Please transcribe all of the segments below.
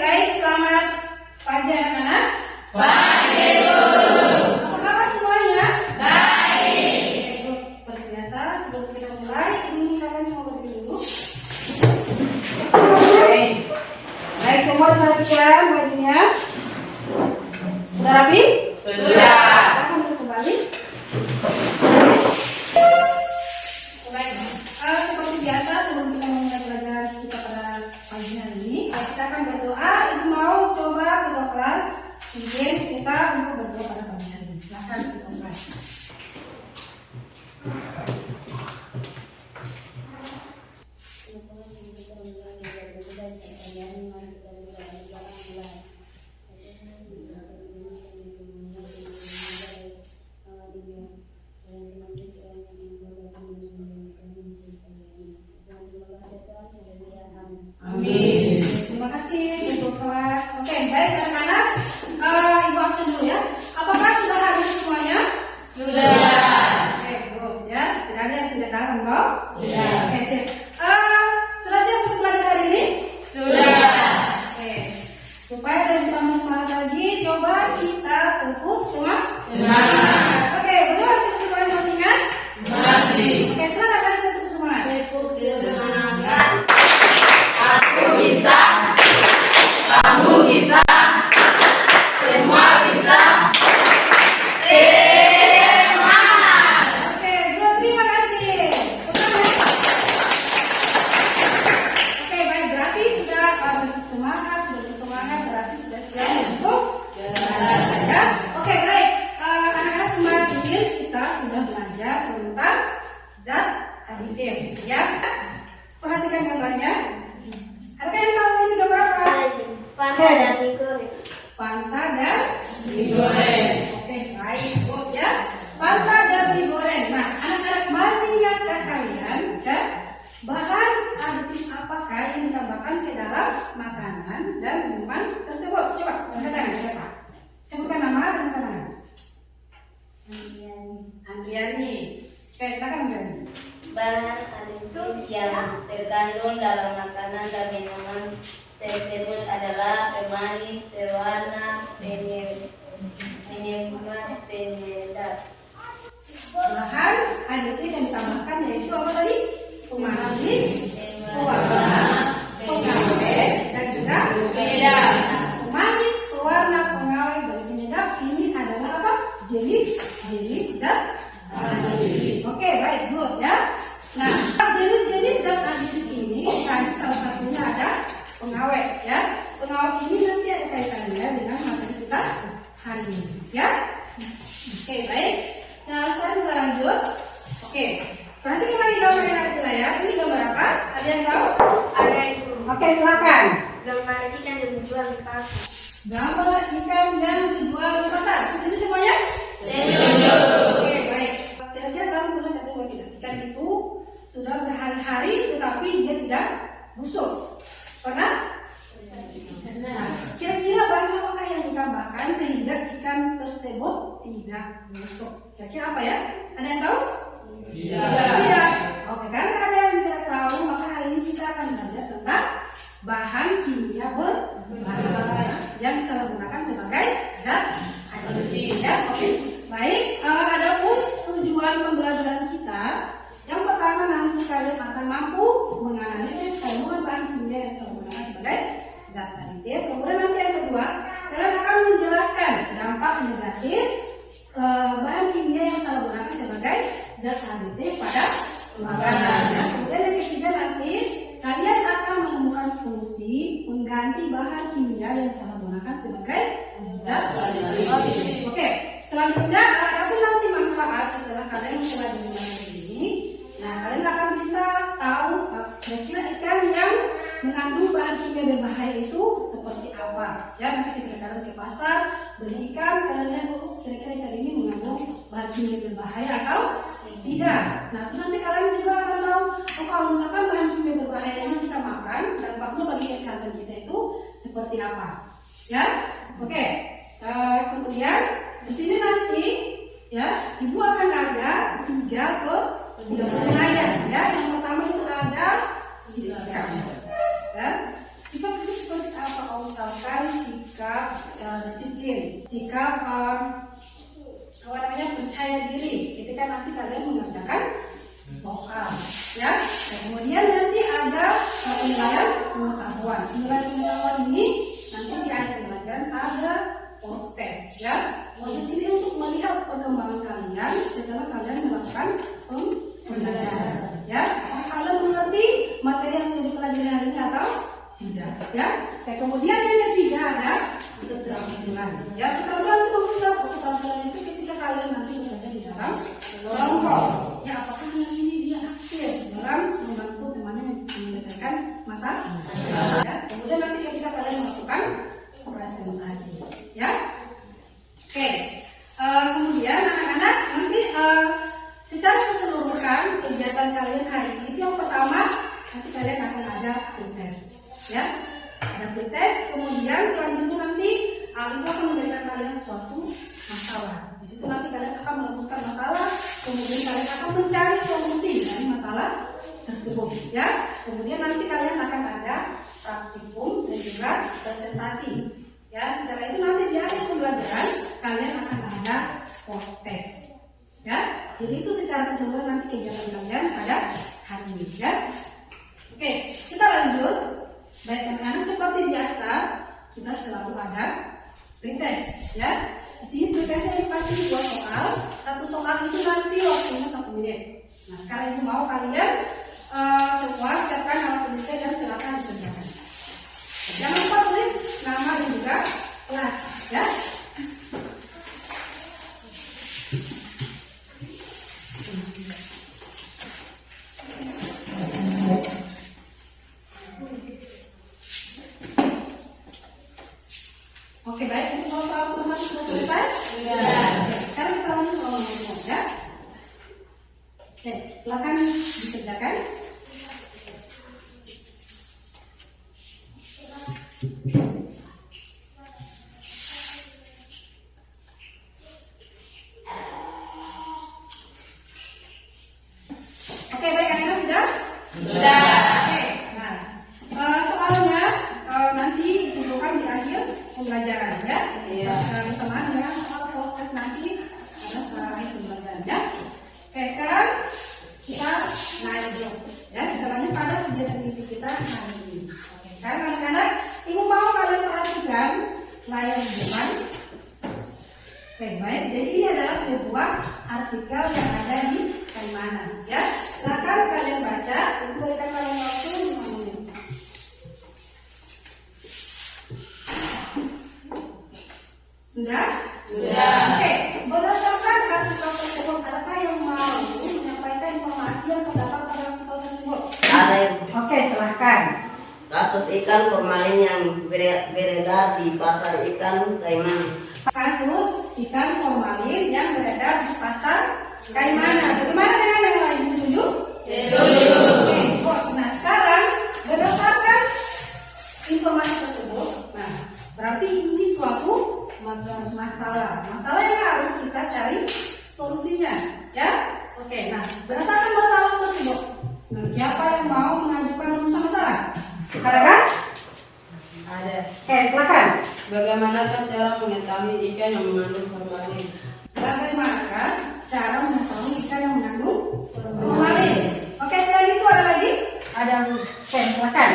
baik, selamat pagi anak-anak. Pagi, Bu. Apa kabar semuanya? Baik. Oke, seperti biasa, sebelum kita mulai, ini kalian semua berdiri dulu. Baik, semua perhatikan bajunya. Sudah rapi? Sudah. Akan kembali. Baik, seperti biasa, sebelum kita memulai pelajaran kita pada pagi hari ini, kita akan berdoa. Ibu mau coba ketua kelas izin kita untuk berdoa pada pagi hari ini. Silakan kita mulai. Amin. Terima kasih untuk kelas. Oke, baik anak-anak. Ibu absen dulu ya. Apakah sudah hadir semuanya? Sudah. Oke, good ya. Tidak ada yang tidak datang, toh? Iya. Oke, sip. Sudah siap untuk belajar hari ini? Sudah. Oke. Supaya ada ditambah semangat lagi, coba kita tepuk Semangat. Oke, boleh tepuk semangat masih ingat? Masih. Oke, silakan kita tepuk semangat. Semangat. Aku bisa. Kamu bisa. Semua bisa. Semangat. Oke, good. Terima kasih. Oke, baik. Berarti sudah bersemangat, berarti sudah siap untuk belajar ya. Oke, baik. Anak-anak, kemarin kita sudah belajar tentang zat aditif ya. Perhatikan gambarnya. Adakah yang tahu ini gambar apa? Fanta dan mie goreng. Fanta dan Mie goreng. Oke, baik, good ya. Fanta dan mie goreng. Nah, anak-anak masih ingatkah kalian ya? Bahan aditif apakah yang ditambahkan ke dalam makanan dan minuman tersebut? Coba, katakan siapa? Sebutkan nama dan makanan. Anggiani. Oke, silakan Anggiani. Bahan aditif yang terkandung dalam makanan dan minuman tersebut adalah pemanis, pewarna, penyedap. Bahan aditif yang ditambahkan yaitu apa tadi? Pemanis, pewarna, pengawet, dan juga Penyedap. pemanis, pewarna, pengawet, dan penyedap ini adalah apa? Jenis zat aditif. Oke, baik, good ya. Nah, jenis zat aditif ini tadi salah satunya ada pengawet ya. Pengawet ini nanti ada kaitannya dengan materi kita hari ini ya. Oke, baik. Nah, sekarang kita lanjut. Oke, perhatikan lagi gambar yang ada di layar. Ini gambar apa? Ada yang tahu? Ada itu. Oke, silakan. Gambar ikan yang dijual di pasar. Gambar ikan yang dijual di pasar. Setuju semuanya? Setuju. Oke, baik. Kira-kira kamu pernah ketemu tidak? Ikan itu sudah berhari-hari tetapi dia tidak busuk. Pernah? Nah, kira-kira bahan apakah yang ditambahkan sehingga ikan tersebut tidak busuk? Kira-kira apa ya? Ada yang tahu? Tidak. Oke, karena ada yang tidak tahu, maka hari ini kita akan belajar tentang bahan kimia berbahaya yang bisa digunakan sebagai zat aditif. Ya, oke. Baik, adapun tujuan pembelajaran kita, yang pertama nanti kalian akan mampu menganalisis kandungan bahan kimia yang bisa digunakan sebagai zat aditif. Kemudian nanti yang kedua, kalian akan menjelaskan dampak negatif bahan kimia yang salah gunakan sebagai zat aditif pada makanan. Kemudian yang ketiga nanti kalian akan menemukan solusi mengganti bahan kimia yang salah gunakan sebagai zat aditif. Oke, selanjutnya ada nanti manfaat setelah kalian mempelajari mengenai ini. Nah, kalian akan bisa tahu kira-kira ikan yang mengandung bahan kimia berbahaya itu seperti apa. Ya, nanti ketika kalian ke pasar beli ikan, kalian lihat kira-kira ikan ini mengandung bahan kimia berbahaya atau tidak. Nah, itu nanti kalian juga akan tahu, kalau misalkan bahan kimia berbahaya ini kita makan, dampaknya bagi kesehatan kita itu seperti apa. Ya, oke. Kemudian di sini nanti ya, ibu akan ada 3 penilaian. Ya, yang pertama itu ada sikap. Ya, sikap itu seperti apa? Kalau misalkan sikap disiplin, sikap percaya diri ketika nanti kalian mengerjakan soal, ya. Dan kemudian nanti ada penilaian pengetahuan. Penilaian pengetahuan ini nanti di akhir pembelajaran ada post test, ya. Post ini untuk melihat perkembangan kalian setelah kalian melakukan pembelajaran, ya. Kalian mengerti materi yang sudah dipelajari hari ini atau tidak, ya. Kayak kemudian yang ketiga ada keterampilan, ya. Keterampilan itu maksudnya apa? Keterampilan itu ketika kalian nanti bekerja di dalam kelompok, ya. Apakah yang ini dia aktif dalam membantu temannya menyelesaikan masalah, ya. Kemudian nanti ketika kalian melakukan presentasi, ya. Oke. Kemudian anak-anak nanti secara keseluruhan kegiatan kalian hari ini itu yang pertama nanti kalian akan ada pretest, ya. Ada pretest, kemudian selanjutnya nanti ibu akan memberikan kalian suatu masalah. Di situ nanti kalian akan merumuskan masalah, kemudian kalian akan mencari solusi dari masalah tersebut, ya. Kemudian nanti kalian akan ada praktikum dan juga presentasi, ya. Setelah itu nanti di akhir pembelajaran kalian akan ada post test, ya. Jadi itu secara keseluruhan nanti kegiatan kalian pada hari ini, ya. Oke, kita lanjut. Baik anak-anak, seperti biasa kita selalu ada pretest, ya. Di sini pretestnya pasti 2 soal. Satu soal itu nanti waktunya 1 menit. Nah, sekarang itu mau kalian semua siapkan alat tulisnya dan silakan dikerjakan. Jangan lupa tulis nama dan juga kelas, ya. Oke, baik. Untuk soal pertama sudah selesai? Sudah. Sekarang kita lanjut soal nomor 2, ya. Oke, silakan dikerjakan. Oke, baik. Anak-anak sudah? Sudah. Oke, nah soalnya nanti dibutuhkan di akhir pembelajaran, ya. Iya. Bersamaan dengan soal proses nanti ada akhir pembelajaran, ya. Oke, sekarang kita naik dulu, ya. Kita lanjut pada kegiatan inti kita hari ini. Oke, sekarang anak-anak, ibu mau kalian perhatikan layar di depan. Oke, baik. Jadi ini adalah sebuah artikel yang ada di Kaimana, ya. Silakan kalian baca. Ibu berikan kalian waktu 5 menit. Sudah? Sudah. Oke, berdasarkan artikel tersebut, adakah yang mau menyampaikan informasi yang terdapat pada artikel tersebut? Ada Oke, silahkan. kasus ikan formalin yang beredar di pasar ikan Kaimana. Kasus ikan formalin yang beredar di pasar Kaimana. Bagaimana dengan yang lain? Setuju? Setuju. Oke, good. Nah, sekarang berdasarkan informasi tersebut, nah berarti ini suatu masalah yang harus kita cari solusinya, ya. Oke, nah berdasarkan masalah tersebut, nah siapa yang mau mengajukan rumusan masalah? Ada kan? Ada. Oke, silakan. Bagaimanakah cara mengetahui ikan yang mengandung formalin? Bagaimanakah cara mengetahui ikan yang mengandung formalin? Oke, selain itu ada lagi? Ada, Bu. Oke, silakan.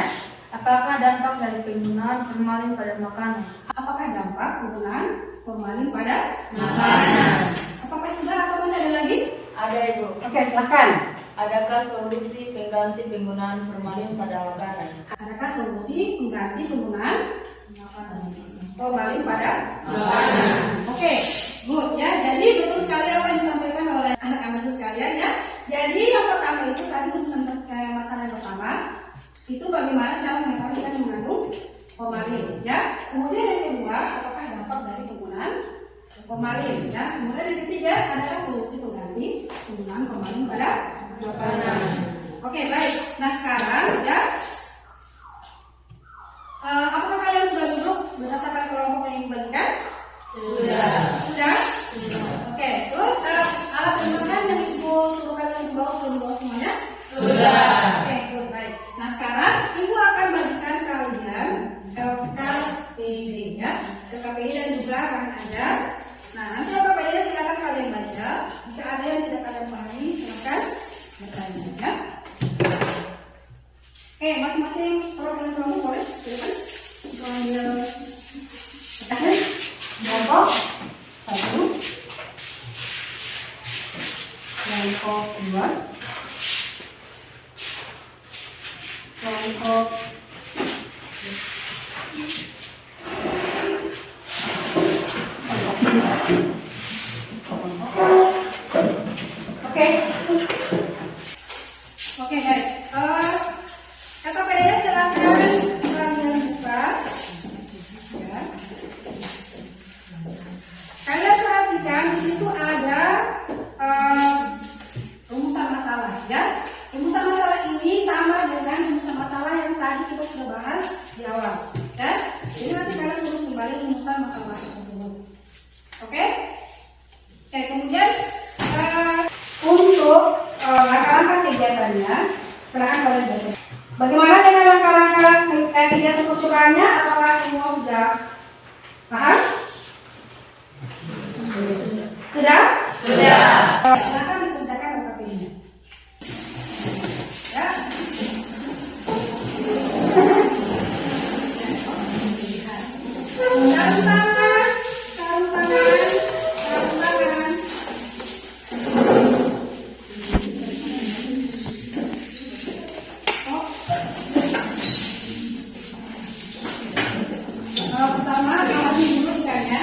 Apakah dampak dari penggunaan formalin pada makanan? Apakah dampak penggunaan formalin pada Makanan. Apakah sudah atau masih ada lagi? Ada, Ibu. Oke, silakan. Adakah solusi pengganti penggunaan formalin pada makanan? Adakah solusi pengganti penggunaan formalin pada Makanan. Oke, good ya. Jadi betul sekali apa yang disampaikan oleh anak-anak sekalian, ya. Jadi yang pertama itu tadi urusan masalah yang pertama itu bagaimana cara mengetahui ikan yang mengandung formalin, ya. Kemudian yang kedua, apakah dampak dari penggunaan formalin, ya. Kemudian yang ketiga, adakah solusi pengganti penggunaan formalin pada Makanan. Oke, baik. Nah sekarang, ya, apakah kalian sudah duduk berdasarkan kelompok yang dibagikan? Sudah. Sudah? Oke, terus alat pembahasan yang ibu suruh kalian di bawah sudah dibawa semuanya? Sudah. Oke, good, baik. Nah sekarang ibu akan bagikan kalian LKPD KKPID ya. KKPID dan juga akan ada. Nah, nanti KKPID silakan kalian baca. Jika ada yang tidak kalian pahami, silakan bertanya ya. Oke, masing-masing perwakilan kelompok boleh silakan mengambil kelompok 1, kelompok 2, kelompok Oke, baik. KKPID silakan kalian buka. Ya. Kalian perhatikan di situ ada rumusan masalah, ya. Rumusan masalah ini sama dengan rumusan masalah yang tadi kita sudah bahas di awal, ya. Jadi nanti kalian terus kembali rumusan masalah tersebut. Oke? Oke, kemudian untuk langkah-langkah kegiatannya, silakan kalian baca. Bagaimana dengan langkah-langkah kegiatan pertukarannya? Apakah semua sudah paham? Sudah? Sudah. Silakan dikerjakan KKP-nya. Ya. Sarung tangan, sarung tangan, sarung tangan. Pertama, awasi dulu ikannya.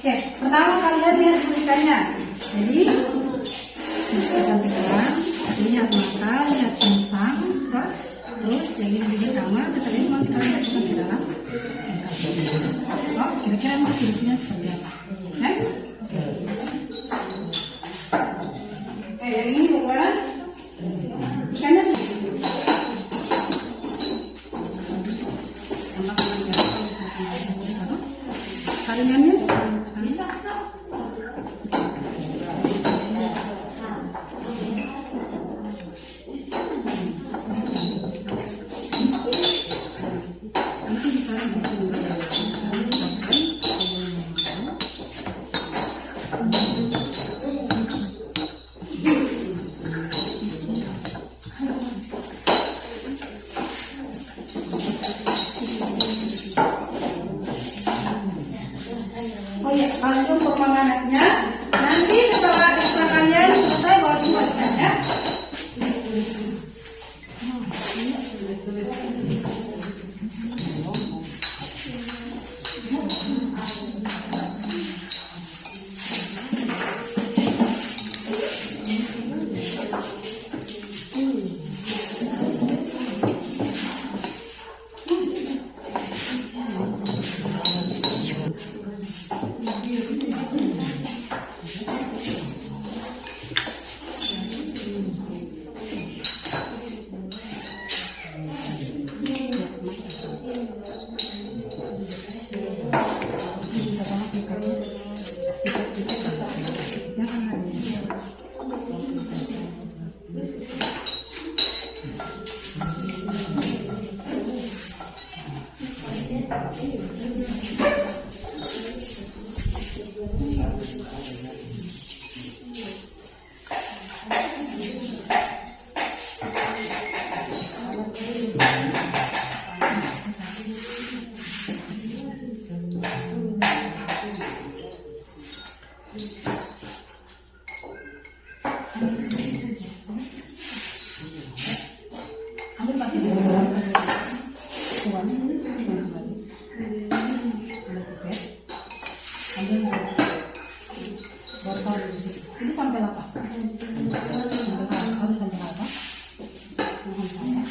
Oke, pertama kalian lihat berikannya. Jadi misalkan tegang, lihat mata, lihat insang, terus yang ini juga sama. Setelah itu nanti kalian masukkan ke dalam. Oh, kira-kira mau ciri-cirinya seperti apa? Oke, yang ini bagaimana? Ikannya saringannya bisa. Nanti disaring di sini. Oh iya, langsung pemanganannya. Nanti setelah kalian selesai bawa tugasnya. Ambil pakai uangnya ini mana lagi? Ada pipet. Ambil botol di situ. Itu sampai apa? Harus sampai apa? Mohon saya.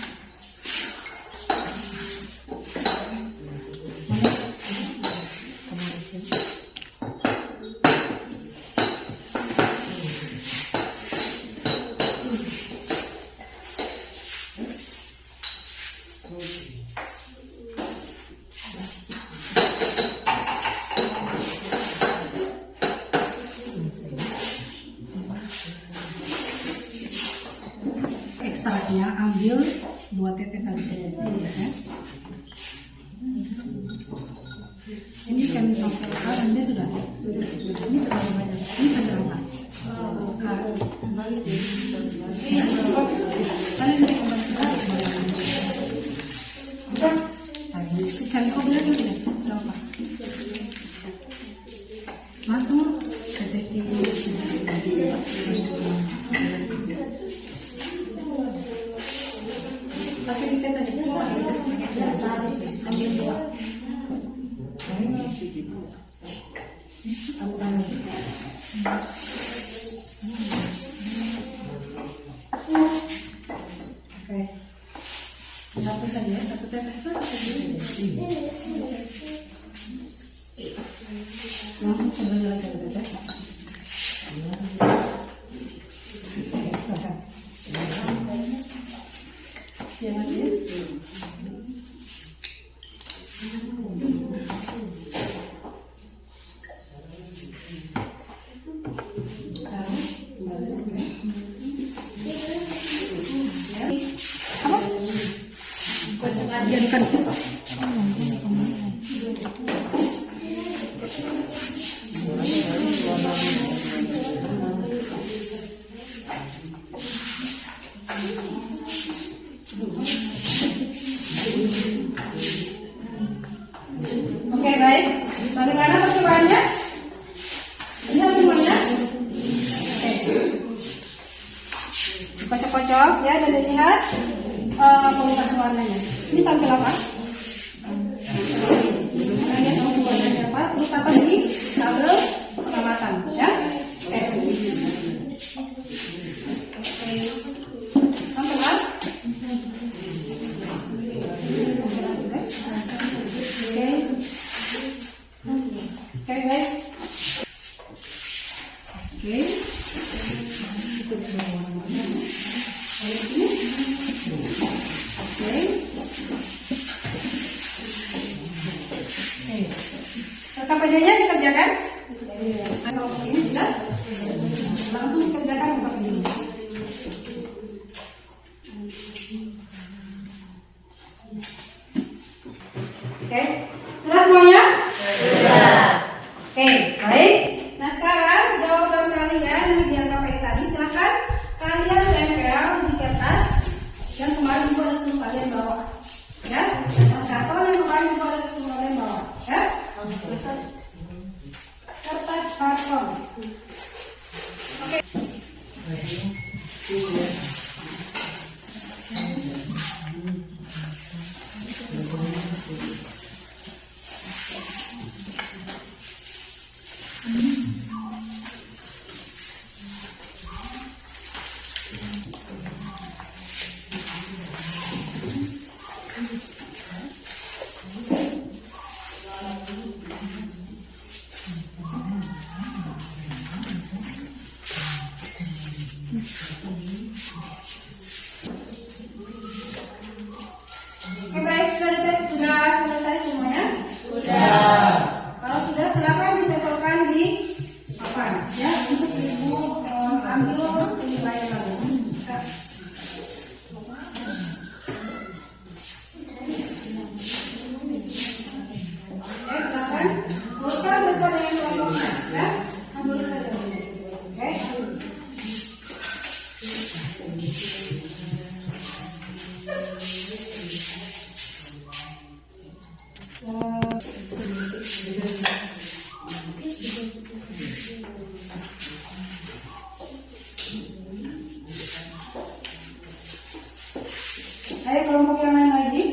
Ekstraknya ambil 2 tetes saja. Ya. Ini kami sampaikan, Anda sudah. Ini terlalu banyak. Ini saja apa? Saya ini kembali ke saya kau bilang tidak? Berapa? Langsung tetesin. Pakai pipet aja. Ambil 2. Oke. Satu saja, satu tetes saja. Langsung coba jalan tetes. Silakan. Ya, lagi. Oke, baik. Bagaimana percobaannya? Lihat semuanya. Oke. Kocok-kocok ya, dan dilihat perubahan warnanya. Ini sampai apa? Lihat warnanya apa? Terus apa ini? Kabel pengamatan, ya. Oke. Sampai apa? Oke, baik. Oke. Oke. KPD-nya dikerjakan? Kalau ini sudah langsung dikerjakan untuk ini. Oke, sudah semuanya? Sudah. Oke, baik. Nah sekarang jawaban kalian yang di KPD tadi silakan kalian tempel di kertas yang kemarin juga ada suruh kalian bawa, ya. Kertas karton yang kemarin juga ada suruh kalian bawa, ya. Kertas karton. Oke. Oke, baik, sudah selesai semuanya? Sudah. Kalau sudah, silakan ditempelkan di papan, ya, untuk ibu ambil penilaian lagi. Oke, silakan urutkan sesuai dengan kelompoknya, ya. Ambil saja. Oke. Ayo kelompok yang lain lagi.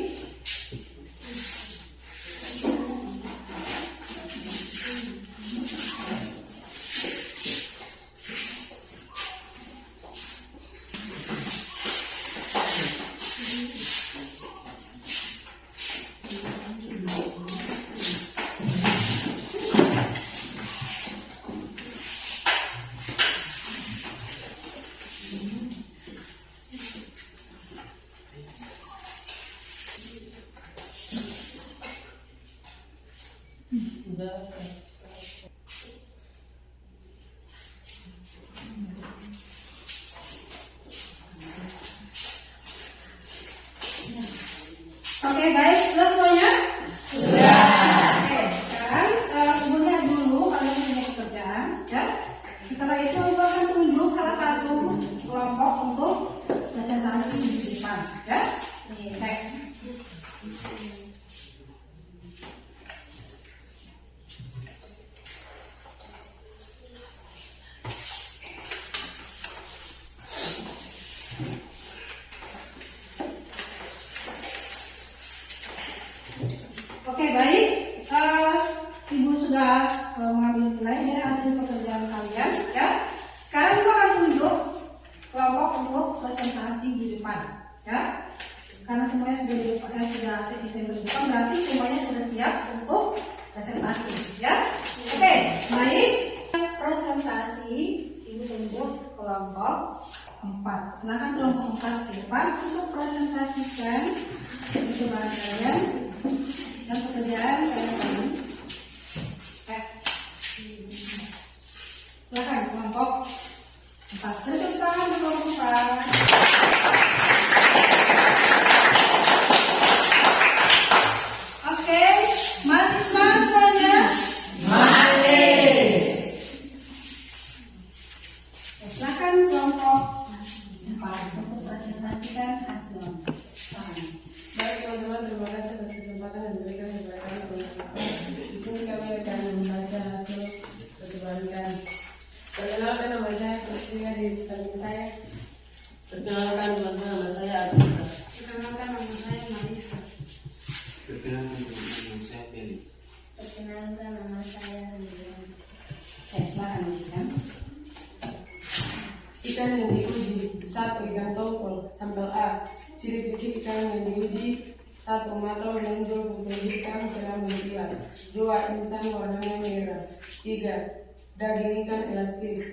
Oke guys, sudah semuanya? Sudah. Oke, sekarang Ibu lihat dulu kalian punya pekerjaan, ya. Setelah itu Ibu akan tunjuk salah satu kelompok untuk presentasi di depan, ya. Oke. Oke baik, Ibu sudah mengambil nilai dari hasil pekerjaan kalian, ya. Sekarang Ibu akan tunjuk kelompok untuk presentasi di depan, ya. Karena semuanya sudah di depan, sudah aktif di depan, berarti semuanya sudah siap untuk presentasi, ya. Oke, baik. Presentasi Ibu tunjuk kelompok 4. Silakan kelompok 4 ke depan untuk presentasikan percobaan kalian dan pekerjaan kalian tadi. Silakan kelompok 4. Tepuk tangan untuk kelompok 4. Oke, masih semangat semuanya? Silakan kelompok 4 untuk presentasikan hasil. Baik teman-teman, terima kasih atas kesempatan yang diberikan kepada kami. Di sini kami akan membaca hasil percobaan kami. Perkenalkan, nama saya Priscilla, di samping saya. Perkenalkan teman-teman, nama saya Agustina. Perkenalkan, nama saya Marisa. Perkenalkan nama saya Feli. Perkenalkan, nama saya Lilian. Silakan lanjutkan. Ikan yang diuji. 1. Ikan tongkol. Sampel A. Ciri fisik ikan yang diuji. 1. Mata menonjol, pupil hitam, cerah mengkilat. 2. Insang warnanya merah. 3. Daging ikan elastis.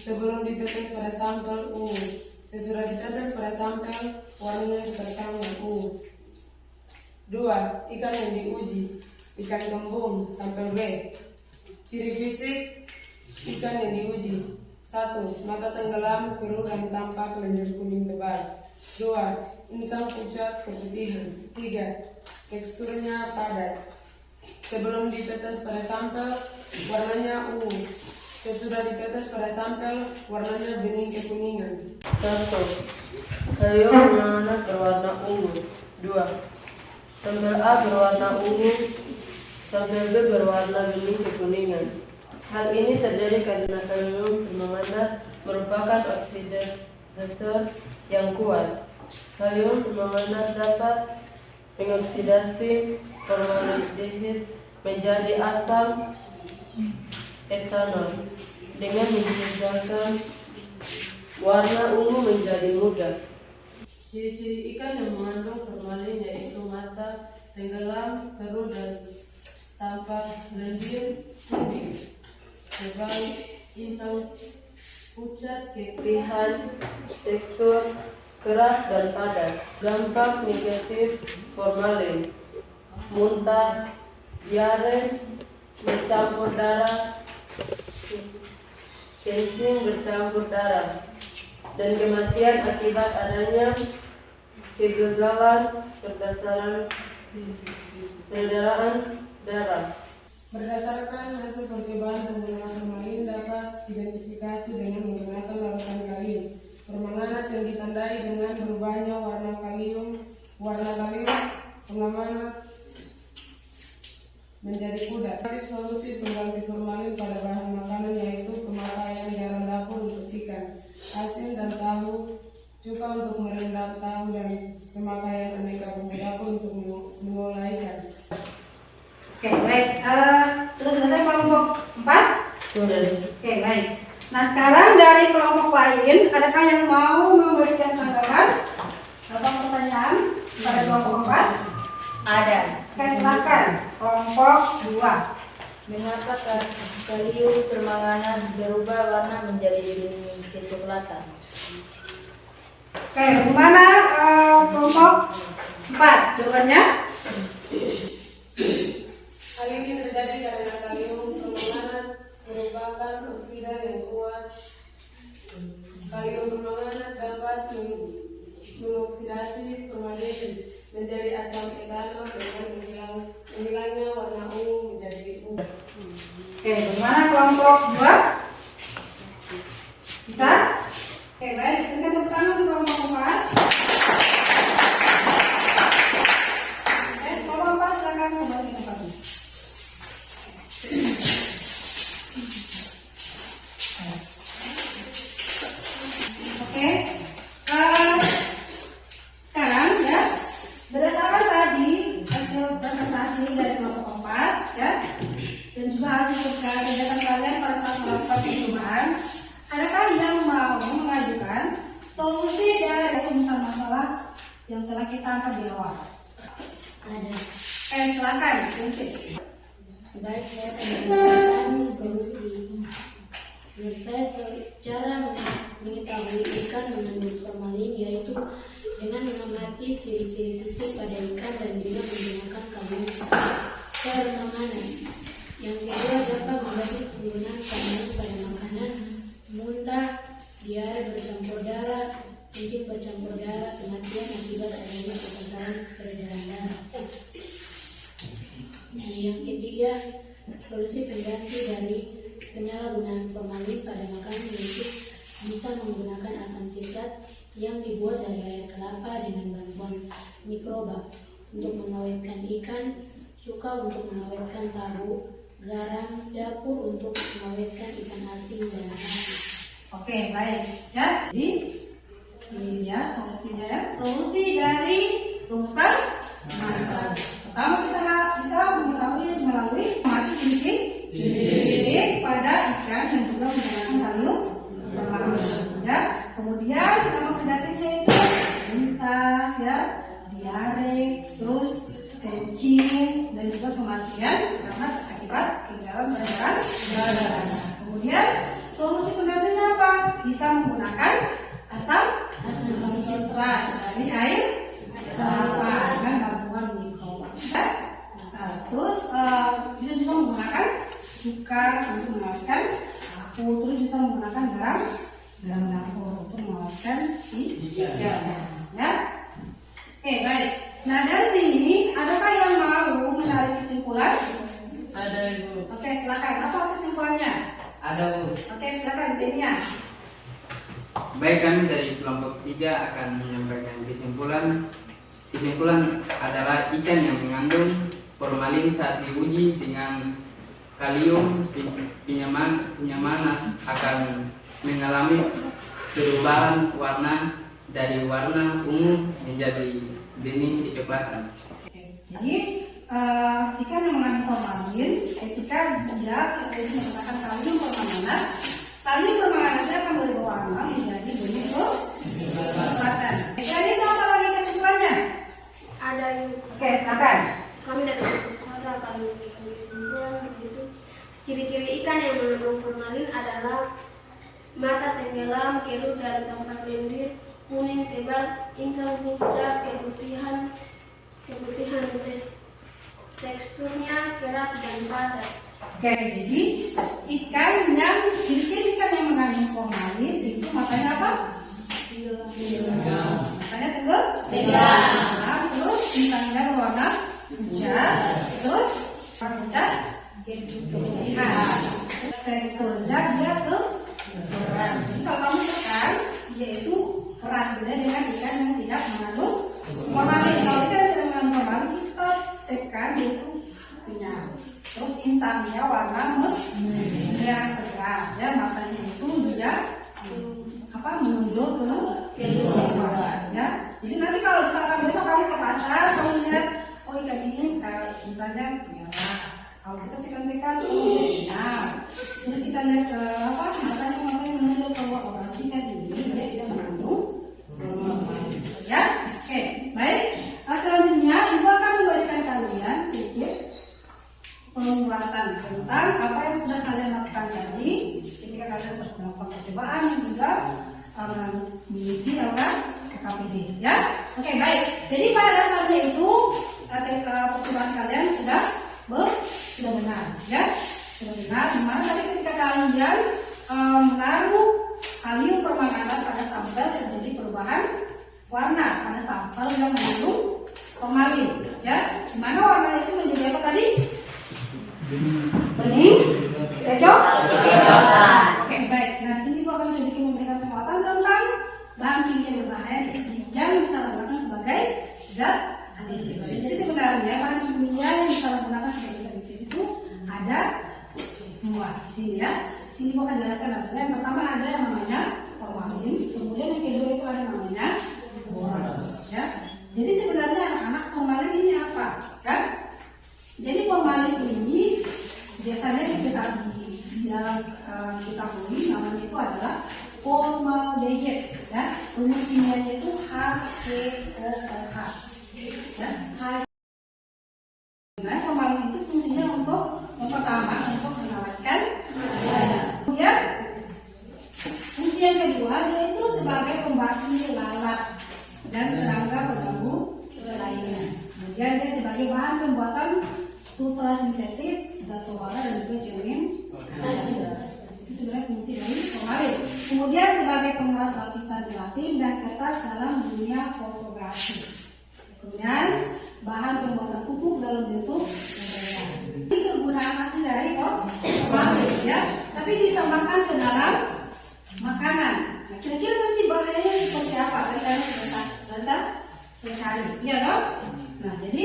Sebelum ditetes pada sampel ungu. Sesudah ditetes pada sampel, warnanya terkam ungu. 2. Ikan yang diuji. Ikan kembung. Sampel B. Ciri fisik ikan yang diuji. 1. Mata tenggelam, keruh dan tampak lendir kuning tebal. 2. Insang pucat keputihan. 3. Teksturnya padat. Sebelum ditetes pada sampel, warnanya ungu. Sesudah ditetes pada sampel, warnanya bening kekuningan. 1. Sayur anak berwarna ungu. 2. Sampel A berwarna ungu, sampel B berwarna bening kekuningan. Hal ini terjadi karena kalium permanganat merupakan oksidator yang kuat. Kalium permanganat dapat mengoksidasi formaldehid menjadi asam etanol dengan meninggalkan warna ungu menjadi muda. Ciri-ciri ikan yang mengandung formalin yaitu mata tenggelam, keruh dan tampak lendir kuning. Sebagai insang pucat, keputihan, tekstur keras dan padat. Dampak negatif formalin: muntah, diare, bercampur darah, kencing bercampur darah, dan kematian akibat adanya kegagalan peredaran darah. Berdasarkan hasil percobaan penggunaan formalin dapat identifikasi dengan menggunakan larutan kalium permanganat yang ditandai dengan berubahnya warna kalium pengamanat menjadi pudar. Solusi pengganti formalin pada bahan makanan yaitu pemakaian garam dapur untuk ikan, asin dan tahu, cuka untuk merendam Nah sekarang dari kelompok lain, adakah yang mau memberikan tanggapan atau pertanyaan pada kelompok 4? Ada. Oke silakan kelompok 2. Mengapa kalium permanganat berubah warna menjadi bening kecoklatan? Oke, bagaimana kelompok 4? Jawabannya? Hal ini terjadi karena kalium permanganat merupakan oksida yang kuat. Kalium permanganat dapat mengoksidasi formalin menjadi asam etanol dengan menghilangnya warna ungu menjadi ungu. Oke, bagaimana kelompok 2? Bisa? Oke, baik. Kita tepuk tangan untuk kelompok 4. Oke, kelompok 4 silakan kembali ke tempatnya. Oke, sekarang ya berdasarkan tadi hasil presentasi dari kelompok 4 ya, dan juga hasil kegiatan kalian pada saat melakukan percobaan, adakah yang mau mengajukan solusi dari masalah yang telah kita angkat di awal? Ada. Silakan, Prinsip. Baik, saya akan memberikan solusi. Menurut saya cara mengetahui ikan mengandung formalin yaitu dengan mengamati ciri-ciri fisik pada ikan dan juga menggunakan kalium permanganat. Yang kedua dapat membantu penggunaan kalium pada makanan, muntah, diare bercampur darah, kencing bercampur darah, kematian akibat adanya kekentalan peredaran darah. Nah, yang ketiga, solusi pengganti dari penyalahgunaan formalin pada makanan yaitu bisa menggunakan asam sitrat yang dibuat dari air kelapa dengan bantuan mikroba untuk mengawetkan ikan, cuka untuk mengawetkan tahu, garam, dapur untuk mengawetkan ikan asin dan lain. Oke, baik. Ya, jadi ini ya solusinya ya. Solusi dari rumusan masalah. Pertama kita bisa mengetahui melalui mati ciri-ciri pada ikan dan juga menggunakan kalium permanganat. Ya. Kemudian nama penyakitnya itu muntah, ya, diare, terus kencing dan juga kematian karena akibat ketinggalan peredaran darah. Kemudian solusi penggantinya apa? Bisa menggunakan asam sitrat dari air kelapa dengan bantuan mikroba. Terus bisa juga menggunakan cuka untuk mengawetkan tahu, terus bisa menggunakan garam dapur untuk mengawetkan ikan. Ya. Oke, baik. Nah dari sini adakah yang mau menarik kesimpulan? Ada Ibu. Oke, silakan. Apa kesimpulannya? Ada Bu. Oke, silakan timnya. Baik, kami dari kelompok 3 akan menyampaikan kesimpulan. Kesimpulan adalah ikan yang mengandung formalin saat diuji dengan kalium penyamanat akan mengalami perubahan warna dari warna ungu menjadi bening kecoklatan. Jadi ikan yang mengandung formalin ketika dia menggunakan kalium permanganat, kalium permanganatnya akan berubah warna menjadi bening kecoklatan. Jadi itu apa lagi kesimpulannya? Ada yang Oke, silakan. kami dari usaha akan memberikan kesimpulan begitu. Ciri-ciri ikan yang mengandung formalin adalah mata tenggelam, keruh dari tempat lendir, kuning tebal, insang pucat, keputihan teksturnya keras dan padat. Oke, jadi ikan yang ciri-ciri ikan yang mengandung formalin itu matanya apa? Matanya tenggelam. Terus insangnya berwarna pucat. Terus warna pucat keputihan. Teksturnya dia keras. Jadi kalau kamu tekan, dia itu keras beda dengan ikan yang tidak mengandung formalin. Kalau ikan yang tidak mengandung formalin, kita tekan dia itu kenyal. Terus insangnya warna merah segar, ya matanya itu juga menonjol ke luar, ya. Jadi nanti kalau misalkan besok kamu ke pasar, kamu lihat oh ikan ini misalnya merah. Kalau kita tekan-tekan, terus kita lihat matanya percobaan yang juga mengisi dalam KPD ya. Oke, baik. Jadi pada dasarnya itu percobaan kalian sudah benar ya. Sudah benar. Dimana tadi ketika kalian menaruh kalium permanganat pada sampel terjadi perubahan warna pada sampel yang mengandung formalin ya. Dimana warna itu menjadi apa tadi? Bening, kecoklatan. Oke, baik. Nah, di sini gua akan sedikit memberikan penguatan tentang bahan kimia berbahaya yang bisa digunakan sebagai zat aditif. Jadi sebenarnya bahan kimia yang bisa digunakan sebagai zat aditif itu ada dua di sini ya. Di sini gua akan jelaskan adalah yang pertama ada yang namanya formalin, kemudian yang kedua itu ada namanya boraks ya. Jadi sebenarnya anak-anak formalin ini apa? Kan? Jadi formalin ini biasanya kita di dalam kita kuliah namanya itu adalah formaldehyde ya. Rumus kimianya itu HCOOH ya. Nah, formalin itu fungsinya untuk yang pertama untuk mengawetkan, kemudian fungsi yang kedua yaitu sebagai pembasmi lalat dan serangga pengganggu lainnya. Kemudian dia sebagai bahan pembuatan suprasintetis zat pembara dan juga cermin. Itu sebenarnya fungsi dari formalin. Kemudian sebagai pengeras lapisan gelatin dan kertas dalam dunia fotografi. Kemudian bahan pembuatan pupuk dalam bentuk berbeda. Ini kegunaan asli dari formalin ya, tapi ditambahkan ke dalam makanan. Nah, kira-kira nanti bahayanya seperti apa? Tadi kita sudah cari, iya dong? Nah, jadi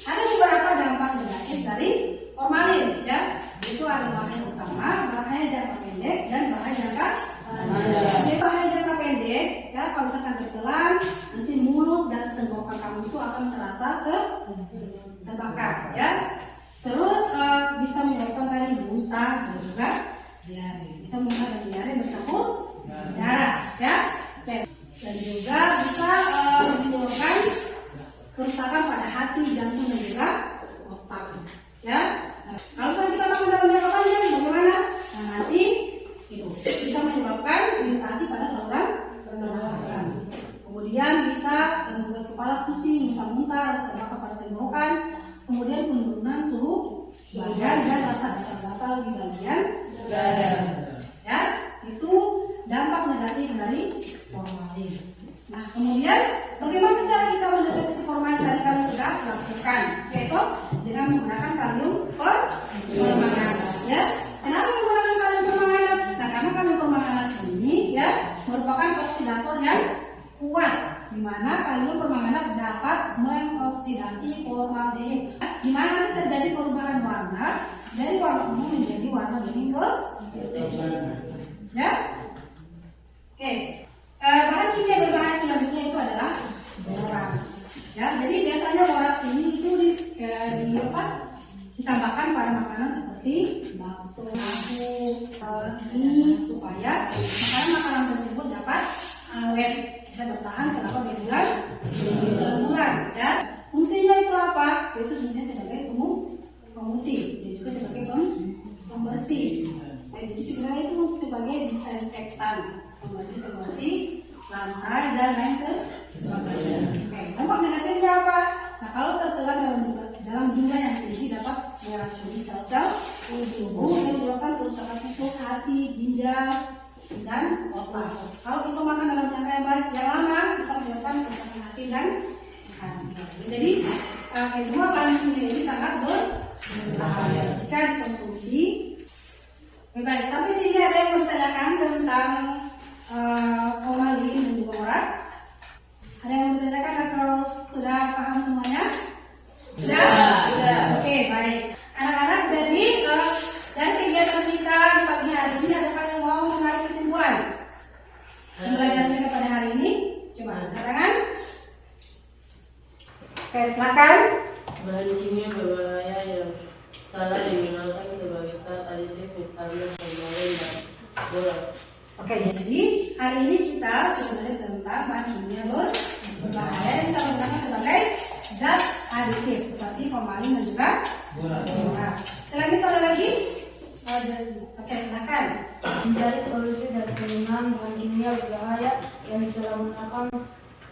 ada beberapa dampak negatif dari formalin ya. Itu ada bahaya utama, bahaya jangka pendek, dan bahaya jangka panjang. Jadi bahaya jangka pendek ya, kalau misalkan tertelan, nanti mulut dan tenggorokan kamu itu akan terasa terbakar ya. Terus bisa menyebabkan tadi muntah dan juga diare. Bisa muntah dan diare bercampur darah ya. Dan juga bisa menyebabkan kerusakan pada hati, jantung dan juga otak ya. Nah, kalau misalnya kita makan dalam jangka panjang bagaimana? Nah, nanti itu bisa menyebabkan iritasi pada saluran pernafasan. Kemudian bisa membuat kepala pusing, muntah-muntah, terbakar pada tenggorokan. Kemudian penurunan suhu badan dan rasa gatal-gatal di bagian dada. Ya, itu dampak negatif dari formalin. Nah, kemudian bagaimana cara kita mendeteksi formalin tadi kalian sudah lakukan, yaitu dengan menggunakan kalium permanganat. Ya, kenapa menggunakan kalium permanganat? Nah, karena kalium permanganat ini ya merupakan oksidator yang kuat, di mana kalium permanganat dapat mengoksidasi formaldehyde. Di mana nanti terjadi perubahan warna dari warna ungu menjadi warna bening ke ya. Oke. Bahan kimia berbahaya selanjutnya itu adalah boraks. Ya, jadi biasanya boraks ini itu ditambahkan pada makanan seperti bakso, tahu, mie supaya makanan tersebut dapat awet, bisa bertahan selama berbulan-bulan. Ya, fungsinya itu apa? Yaitu fungsinya sebagai pemutih dan juga sebagai pembersih. Jadi sebenarnya itu sebagai disinfektan. Pembersih lantai dan lain sebagainya. Oke, dampak negatifnya apa? Nah, kalau tertelan dalam jumlah yang tinggi dapat meracuni sel-sel tubuh yang menyebabkan kerusakan usus, hati, ginjal, dan otak. Kalau kita makan dalam jangka yang lama bisa menyebabkan kerusakan hati dan kanker. Jadi kedua bahan kimia ini sangat berbahaya jika dikonsumsi. Baik, sampai sini ada yang mau ditanyakan tentang formalin dan juga boraks? Ada yang bertanyakan atau sudah paham semuanya? Sudah? Oke, baik. Anak-anak, jadi dari kegiatan kita di pagi hari ini, adakah yang mau menarik kesimpulan pembelajaran kita pada hari ini? Coba angkat tangan. Oke, silakan. Bahan kimia berbahaya yang salah digunakan sebagai zat aditif misalnya formalin dan boraks. Oke, jadi hari ini kita sudah belajar tentang bahan kimia berbahaya yang bisa digunakan sebagai zat aditif seperti formalin dan juga boraks. Selain itu ada lagi? Oke, silakan. Mencari solusi dari penggunaan bahan kimia berbahaya yang disalahgunakan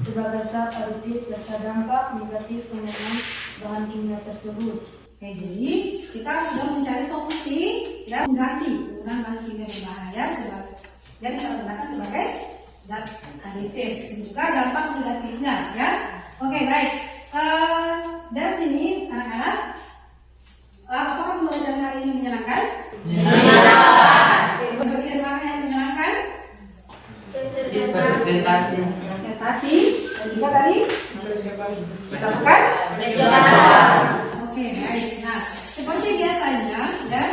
sebagai zat adiktif serta dampak negatif penggunaan bahan kimia tersebut. Oke, jadi kita sudah mencari solusi ya mengganti penggunaan bahan kimia berbahaya yang disalahgunakan sebagai zat aditif. Ini juga dampak negatifnya ya. Oke, baik. Dari sini anak-anak, apakah pembelajaran hari ini menyenangkan? Oke, bagian mana yang menyenangkan? Presentasi. Presentasi dan juga tadi melakukan. Oke, baik. Nah, seperti biasanya ya,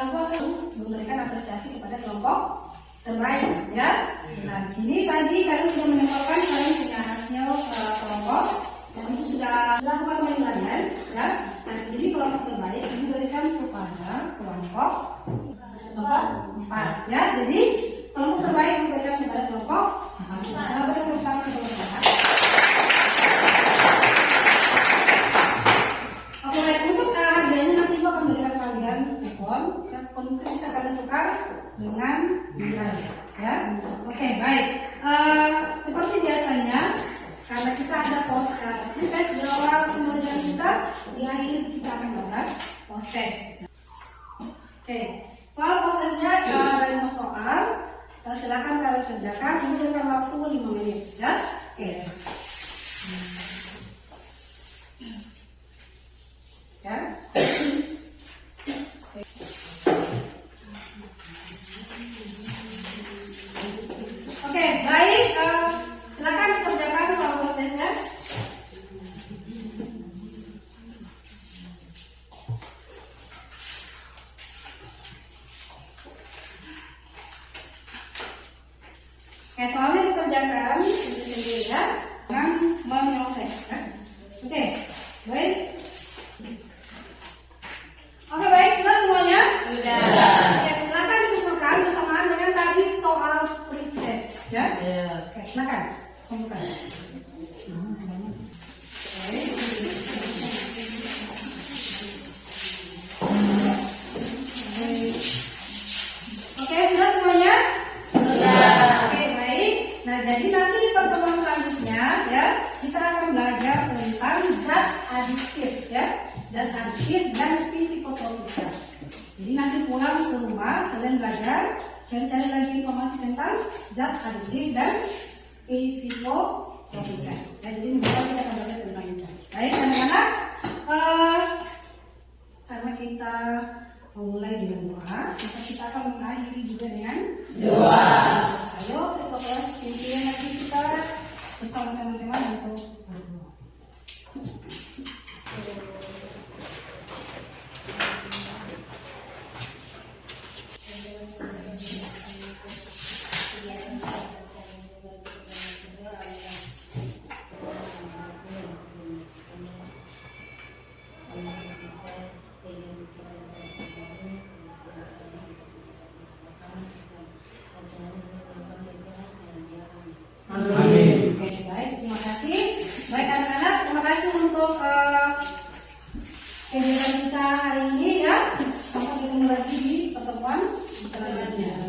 Ibu akan memberikan apresiasi kepada kelompok terbaik ya. Nah, di sini tadi kalian sudah menyampaikan kalian punya hasil kelompok dan itu sudah dilakukan penilaian ya. Nah, di sini kelompok terbaik diberikan kepada kelompok 4 ya. Jadi kelompok terbaik diberikan kepada kelompok 4. Nah, beri tepuk tangan kepada kelompok 4. Oke, baik. Untuk hadiahnya nanti Ibu akan memberikan kalian kupon. Kupon itu bisa kalian tukar dengan nilai ya. Oke, baik. Seperti biasanya karena kita ada tes jawab pembelajaran kita, di akhir kita akan melakukan post test. Oke, soal post testnya ada 5 soal. Silakan kalian kerjakan. Ini berikan waktu 5 menit ya. Oke. Ya. Oke, baik. Silakan dikerjakan soal prosesnya. Oke, soalnya dikerjakan sendiri ya, dengan menyelesaikan. Oke, baik. Oke, baik, sudah semuanya? Sudah. Oke, silakan dikumpulkan bersamaan dengan tadi soal pretest ya. Oke, silakan kumpulkan. Oke, sudah semuanya? Sudah. Oke, baik. Nah, jadi nanti di pertemuan selanjutnya ya, kita akan belajar tentang zat adiktif ya. Zat adiktif dan psikotropika. Jadi nanti pulang ke rumah kalian belajar cari-cari lagi informasi tentang zat adiktif dan psikotropika. Ya, jadi minggu depan kita akan belajar tentang itu. Baik anak-anak, karena kita memulai dengan doa, maka kita akan mengakhiri juga dengan doa. Ayo kita kelas pimpinan nanti kita bersama teman-teman untuk berdoa. Amin. Oke, baik, terima kasih. Baik anak-anak, terima kasih untuk kegiatan kita hari ini ya. Sampai ketemu lagi di pertemuan selanjutnya.